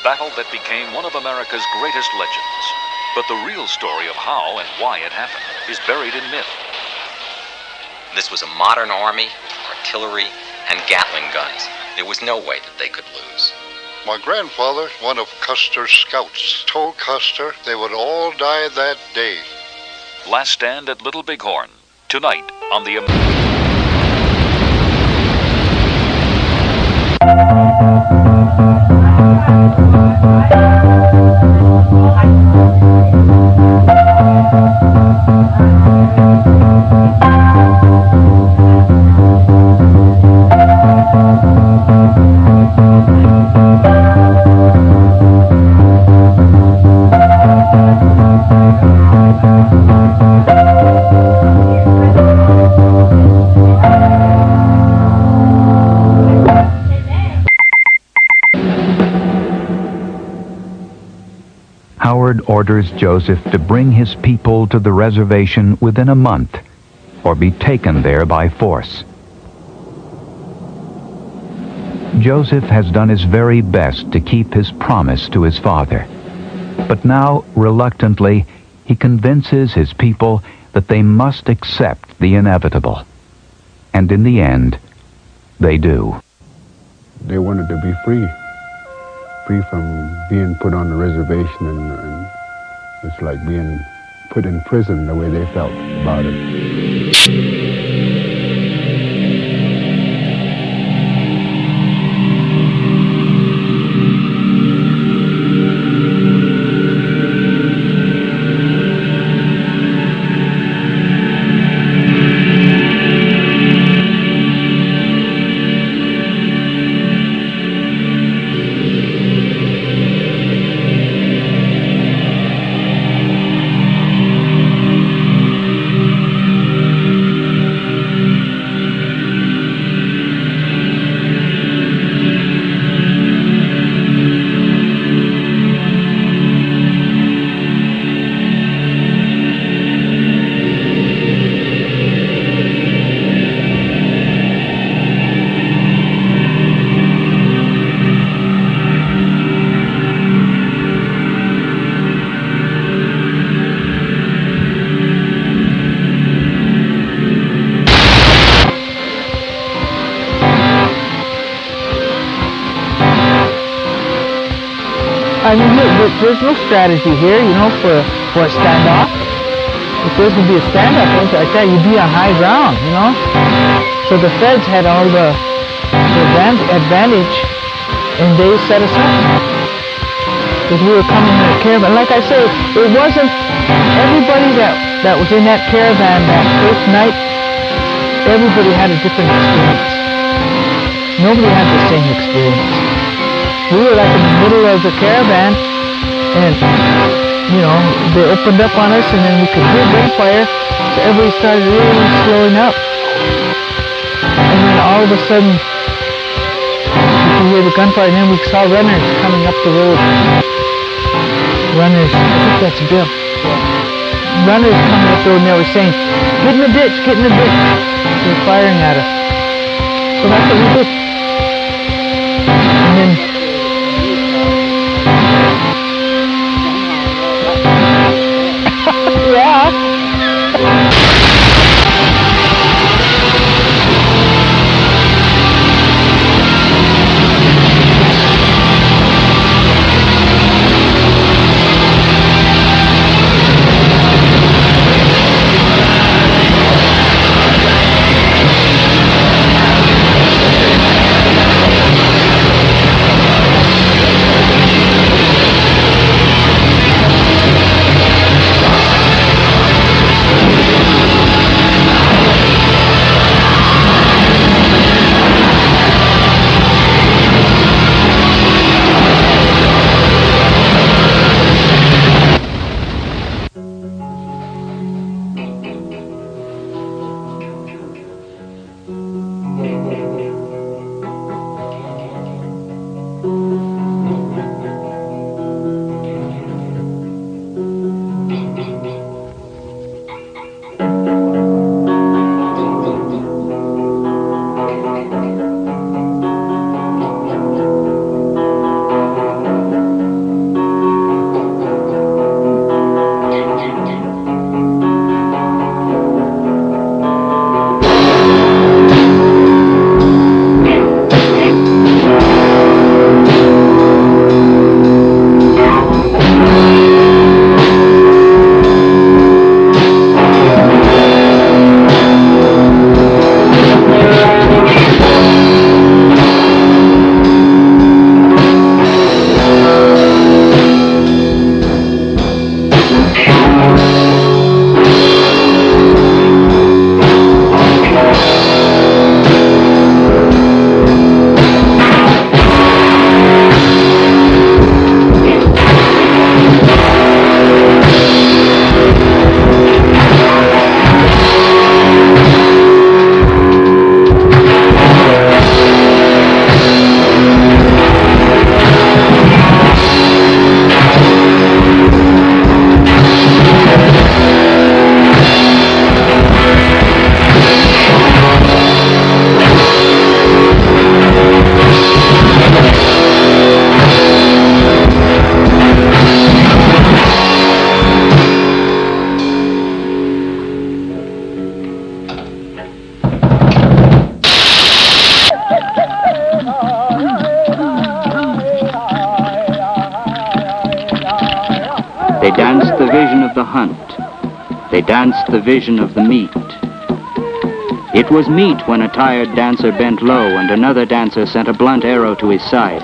battle that became one of America's greatest legends. But the real story of how and why it happened is buried in myth. This was a modern army, artillery, and Gatling guns. There was no way that they could lose. My grandfather, one of Custer's scouts, told Custer they would all die that day. Last Stand at Little Bighorn, tonight on the... Howard orders Joseph to bring his people to the reservation within a month, or be taken there by force. Joseph has done his very best to keep his promise to his father, but now, reluctantly, he convinces his people that they must accept the inevitable. And in the end, they do. They wanted to be free from being put on the reservation, and it's like being put in prison the way they felt about it. I mean, there's no strategy here, you know, for a standoff. If there's going to be a standoff, like that, you'd be on high ground, you know. So the feds had all the advantage, and they set us up. Because we were coming in a caravan. Like I say, it wasn't everybody that was in that caravan that first night, everybody had a different experience. Nobody had the same experience. We were like in the middle of the caravan, and, you know, they opened up on us, and then we could hear gunfire, so everybody started really slowing up. And then all of a sudden, we could hear the gunfire, and then we saw runners coming up the road. Runners, I think that's Bill. Runners coming up the road, and they were saying, "Get in the ditch, get in the ditch." They were firing at us. So that's what we did. And then danced the vision of the hunt. They danced the vision of the meet. It was meet when a tired dancer bent low and another dancer sent a blunt arrow to his side.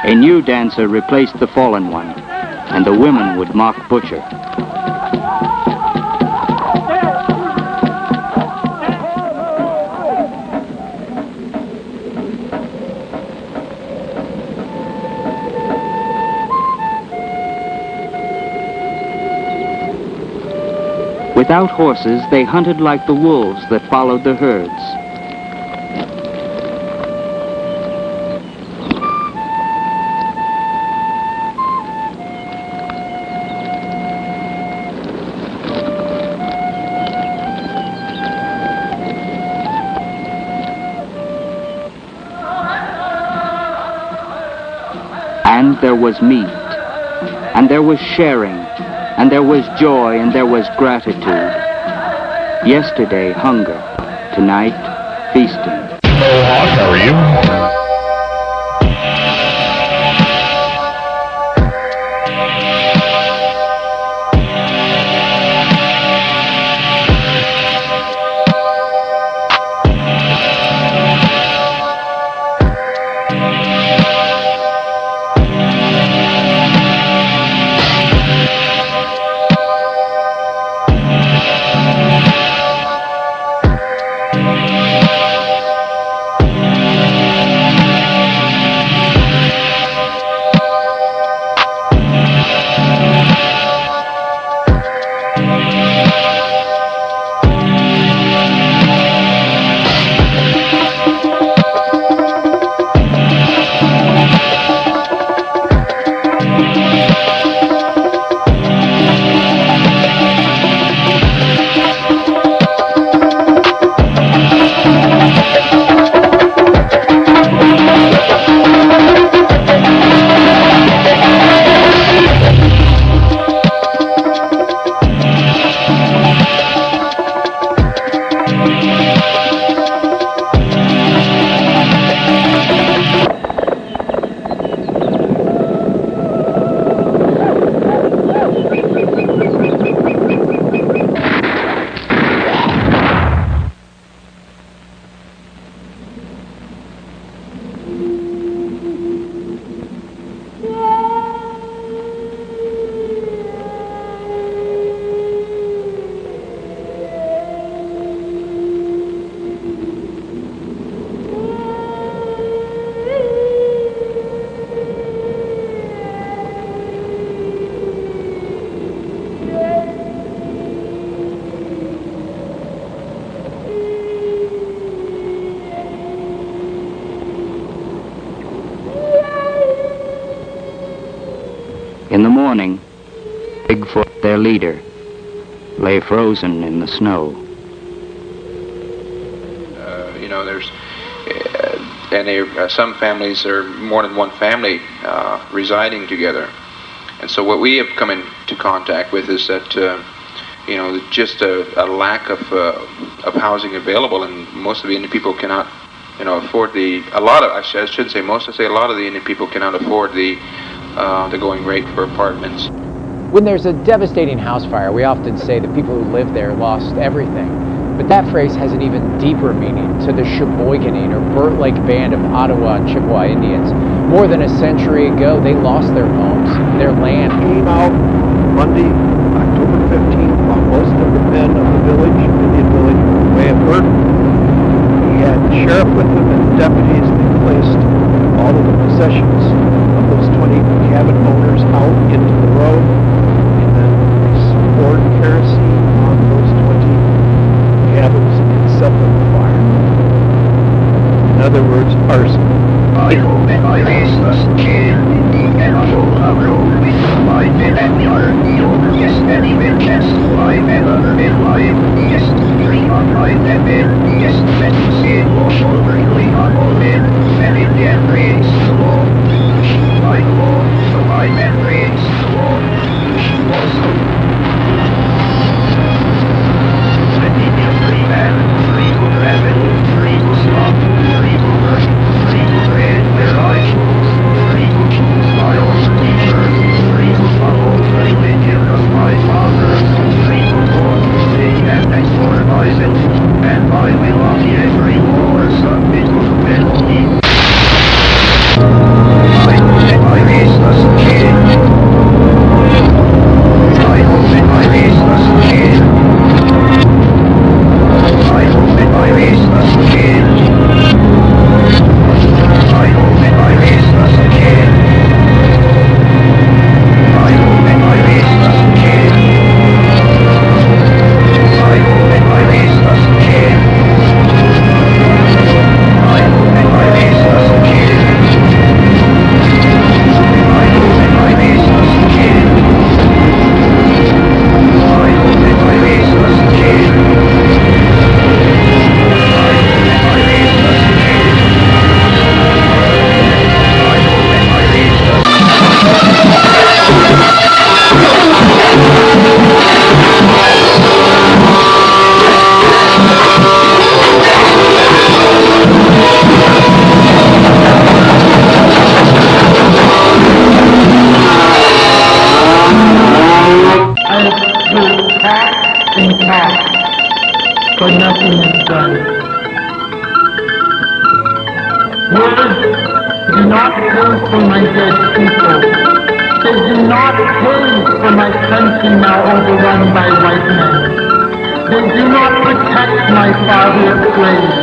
A new dancer replaced the fallen one, and the women would mock Butcher. Without horses, they hunted like the wolves that followed the herds. And there was meat, and there was sharing, and there was joy, and there was gratitude. Yesterday, hunger. Tonight, feasting. Schmohawk, how are you? In the morning, Bigfoot, their leader, lay frozen in the snow. Some families are more than one family residing together. And so what we have come into contact with is that, just a lack of housing available, and most of the Indian people cannot, afford a lot of the Indian people cannot afford the going rate for apartments. When there's a devastating house fire, we often say the people who live there lost everything. But that phrase has an even deeper meaning to the Sheboyganing or Burt Lake Band of Ottawa and Chippewa Indians. More than a century ago, they lost their homes, their land. Came out Monday, October 15th, while most of the men of the village, Indian village, were away at work. He had the sheriff with him and deputies. They placed all of the possessions of those 20 cabin owners out into the road, and then they poured kerosene on those 20 cabins and set them afire. In other words, arson. I hope that my restless care indeed never full of road with my men and yard the over yes any will cancel I never been live yes to dream on right and then yes to let you see wash over going on all men and in the end raise the law I go so my men raise the law also let me be a free man free good revenue free good slop free good work free good bread where I choose free good choose my own teacher free good follow free with you for my dead people. They do not pay for my country now overrun by white men. They do not protect my father's slaves.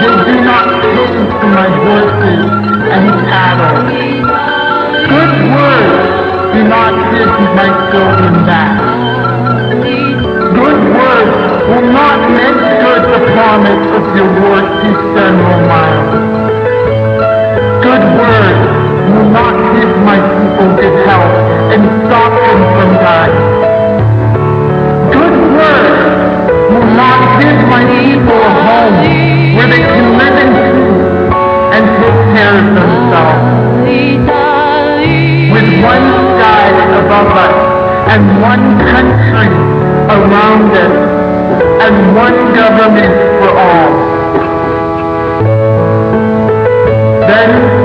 They do not pay for my horses and cattle. Good words do not give my children back. Good words will not make good the promise of your war peace General Miles. Good words will not give my people good health and stop them from dying. Good words will not give my people a home where they can live in peace and take care of themselves. With one sky above us and one country around us and one government for all. Then